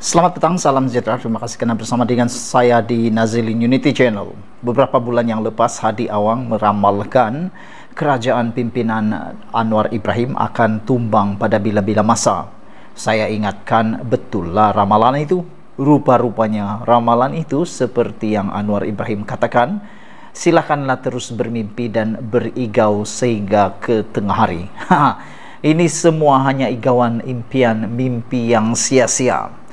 Selamat petang, salam sejahtera. Terima kasih kerana bersama dengan saya di Nazilin Unity Channel. Beberapa bulan yang lepas, Hadi Awang meramalkan kerajaan pimpinan Anwar Ibrahim akan tumbang pada bila-bila masa. Saya ingatkan, betullah ramalan itu. Rupa-rupanya ramalan itu seperti yang Anwar Ibrahim katakan, silakanlah terus bermimpi dan berigau sehingga ke tengah hari. Ini semua hanya igauan impian mimpi yang sia-sia.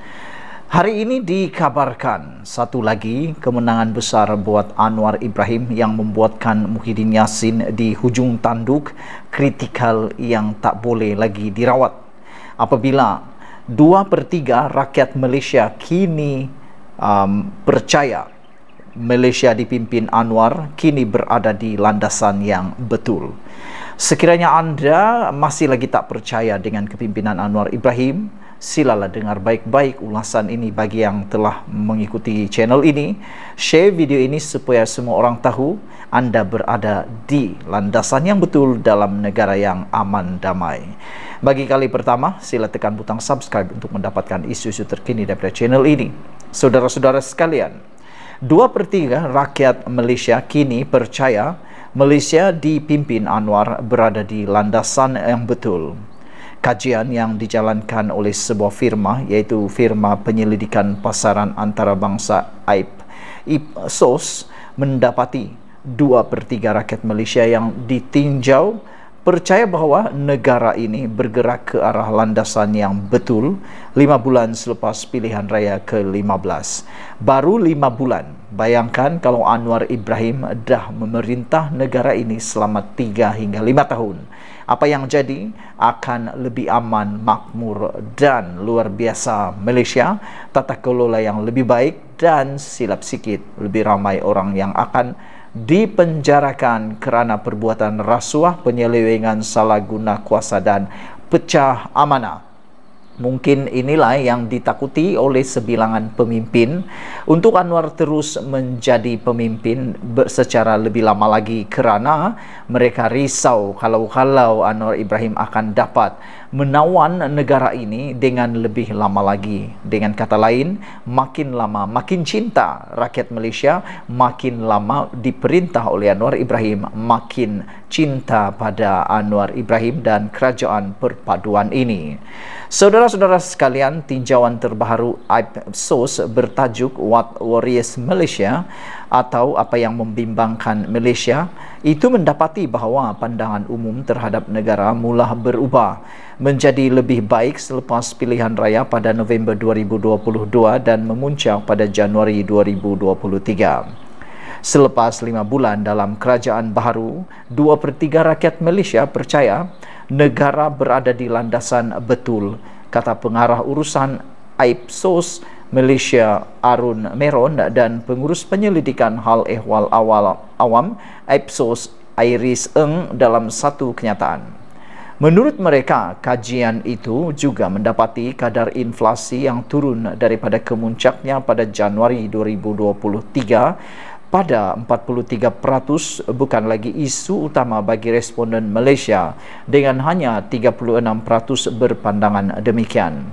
Hari ini dikabarkan satu lagi kemenangan besar buat Anwar Ibrahim yang membuatkan Muhyiddin Yassin di hujung tanduk kritikal yang tak boleh lagi dirawat. Apabila 2/3 rakyat Malaysia kini percaya Malaysia dipimpin Anwar kini berada di landasan yang betul. Sekiranya anda masih lagi tak percaya dengan kepimpinan Anwar Ibrahim, silalah dengar baik-baik ulasan ini bagi yang telah mengikuti channel ini. Share video ini supaya semua orang tahu anda berada di landasan yang betul dalam negara yang aman damai. Bagi kali pertama, sila tekan butang subscribe untuk mendapatkan isu-isu terkini daripada channel ini. Saudara-saudara sekalian, 2/3 rakyat Malaysia kini percaya Malaysia dipimpin Anwar berada di landasan yang betul. Kajian yang dijalankan oleh sebuah firma, iaitu firma penyelidikan pasaran antarabangsa Ipsos, mendapati 2/3 rakyat Malaysia yang ditinjau percaya bahawa negara ini bergerak ke arah landasan yang betul 5 bulan selepas pilihan raya ke-15. Baru 5 bulan. Bayangkan kalau Anwar Ibrahim dah memerintah negara ini selama 3 hingga 5 tahun. Apa yang jadi akan lebih aman, makmur dan luar biasa Malaysia, tata kelola yang lebih baik dan silap sikit lebih ramai orang yang akan dipenjarakan kerana perbuatan rasuah, penyelewengan, salah guna kuasa dan pecah amanah. Mungkin inilah yang ditakuti oleh sebilangan pemimpin untuk Anwar terus menjadi pemimpin secara lebih lama lagi, kerana mereka risau kalau Anwar Ibrahim akan dapat menawan negara ini dengan lebih lama lagi. Dengan kata lain, makin lama makin cinta rakyat Malaysia, makin lama diperintah oleh Anwar Ibrahim, makin cinta pada Anwar Ibrahim dan kerajaan perpaduan ini. Saudara-saudara sekalian, tinjauan terbaru Ipsos bertajuk What Worries Malaysia atau apa yang membimbangkan Malaysia itu mendapati bahawa pandangan umum terhadap negara mula berubah menjadi lebih baik selepas pilihan raya pada November 2022 dan memuncak pada Januari 2023. Selepas 5 bulan dalam kerajaan baharu, 2/3 rakyat Malaysia percaya negara berada di landasan betul, kata pengarah urusan Ipsos Malaysia Arun Meron dan pengurus penyelidikan hal ehwal awam Ipsos Iris Eng dalam satu kenyataan. Menurut mereka, kajian itu juga mendapati kadar inflasi yang turun daripada kemuncaknya pada Januari 2023 pada 43%, bukan lagi isu utama bagi responden Malaysia, dengan hanya 36% berpandangan demikian.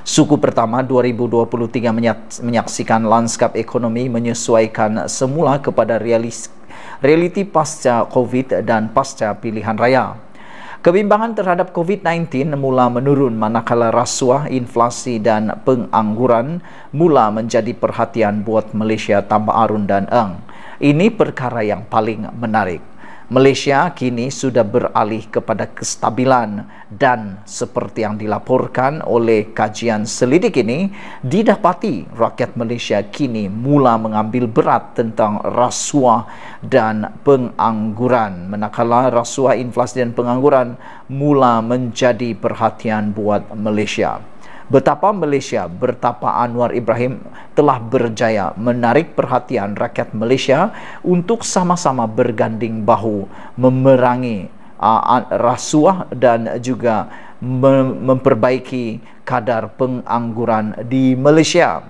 Suku pertama 2023 menyaksikan lanskap ekonomi menyesuaikan semula kepada realiti pasca COVID dan pasca pilihan raya. Kebimbangan terhadap COVID-19 mula menurun manakala rasuah, inflasi dan pengangguran mula menjadi perhatian buat Malaysia, tambah Arun dan Eng. Ini perkara yang paling menarik. Malaysia kini sudah beralih kepada kestabilan dan seperti yang dilaporkan oleh kajian selidik ini, didapati rakyat Malaysia kini mula mengambil berat tentang rasuah dan pengangguran. Manakala rasuah, inflasi dan pengangguran mula menjadi perhatian buat Malaysia. Betapa Anwar Ibrahim telah berjaya menarik perhatian rakyat Malaysia untuk sama-sama berganding bahu memerangi rasuah dan juga memperbaiki kadar pengangguran di Malaysia.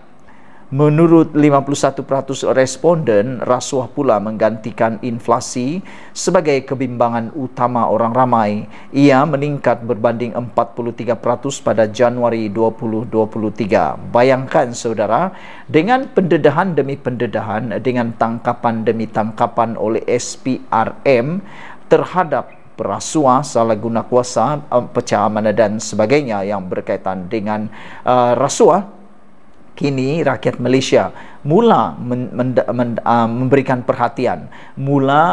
Menurut 51% responden, rasuah pula menggantikan inflasi sebagai kebimbangan utama orang ramai. Ia meningkat berbanding 43% pada Januari 2023. Bayangkan saudara, dengan pendedahan demi pendedahan, dengan tangkapan demi tangkapan oleh SPRM terhadap rasuah, salah guna kuasa, pecah amanah dan sebagainya yang berkaitan dengan rasuah, kini rakyat Malaysia mula memberikan perhatian, mula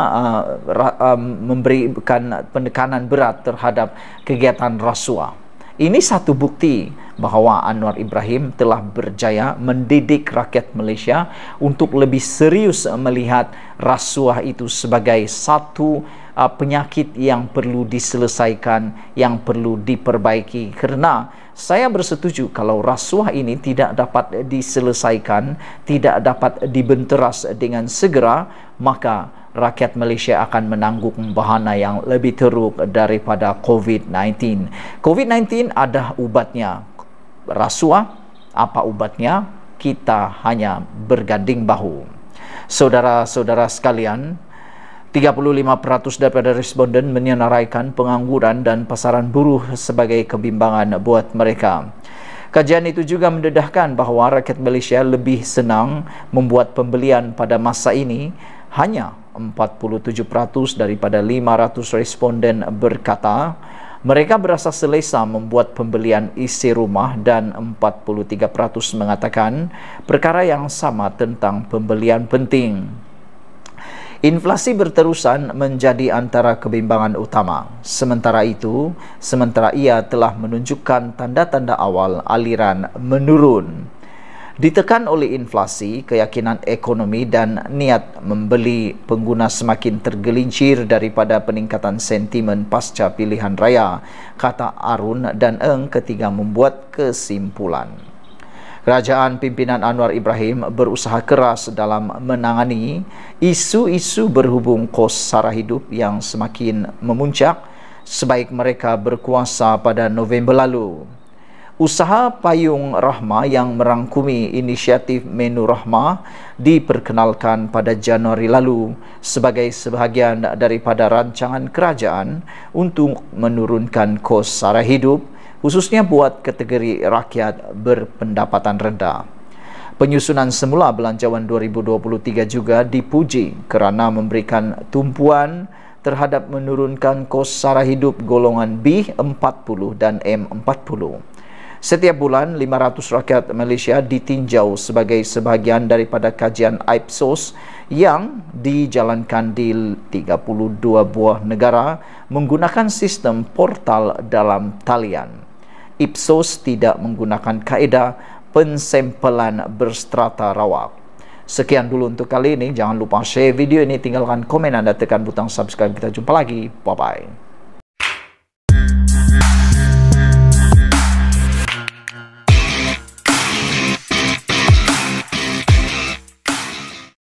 memberikan penekanan berat terhadap kegiatan rasuah. Ini satu bukti bahawa Anwar Ibrahim telah berjaya mendidik rakyat Malaysia untuk lebih serius melihat rasuah itu sebagai satu penyakit yang perlu diselesaikan, yang perlu diperbaiki. Kerana saya bersetuju kalau rasuah ini tidak dapat diselesaikan, tidak dapat dibenteras dengan segera, maka rakyat Malaysia akan menanggung bahana yang lebih teruk daripada COVID-19. COVID-19 ada ubatnya. Rasuah, apa ubatnya? Kita hanya berganding bahu. Saudara-saudara sekalian, 35% daripada responden menyenaraikan pengangguran dan pasaran buruh sebagai kebimbangan buat mereka. Kajian itu juga mendedahkan bahawa rakyat Malaysia lebih senang membuat pembelian pada masa ini. Hanya 47% daripada 500 responden berkata mereka berasa selesa membuat pembelian isi rumah dan 43% mengatakan perkara yang sama tentang pembelian penting. Inflasi berterusan menjadi antara kebimbangan utama. Sementara ia telah menunjukkan tanda-tanda awal aliran menurun. Ditekan oleh inflasi, keyakinan ekonomi dan niat membeli pengguna semakin tergelincir daripada peningkatan sentimen pasca pilihan raya, kata Arun dan Eng ketika membuat kesimpulan. Kerajaan pimpinan Anwar Ibrahim berusaha keras dalam menangani isu-isu berhubung kos sara hidup yang semakin memuncak sebaik mereka berkuasa pada November lalu. Usaha Payung Rahmah yang merangkumi inisiatif Menu Rahmah diperkenalkan pada Januari lalu sebagai sebahagian daripada rancangan kerajaan untuk menurunkan kos sara hidup, khususnya buat kategori rakyat berpendapatan rendah. Penyusunan semula belanjawan 2023 juga dipuji kerana memberikan tumpuan terhadap menurunkan kos sara hidup golongan B40 dan M40. Setiap bulan, 500 rakyat Malaysia ditinjau sebagai sebahagian daripada kajian Ipsos yang dijalankan di 32 buah negara menggunakan sistem portal dalam talian. Ipsos tidak menggunakan kaedah pensempelan berstrata rawak. Sekian dulu untuk kali ini. Jangan lupa share video ini, tinggalkan komen anda, tekan butang subscribe. Kita jumpa lagi. Bye-bye.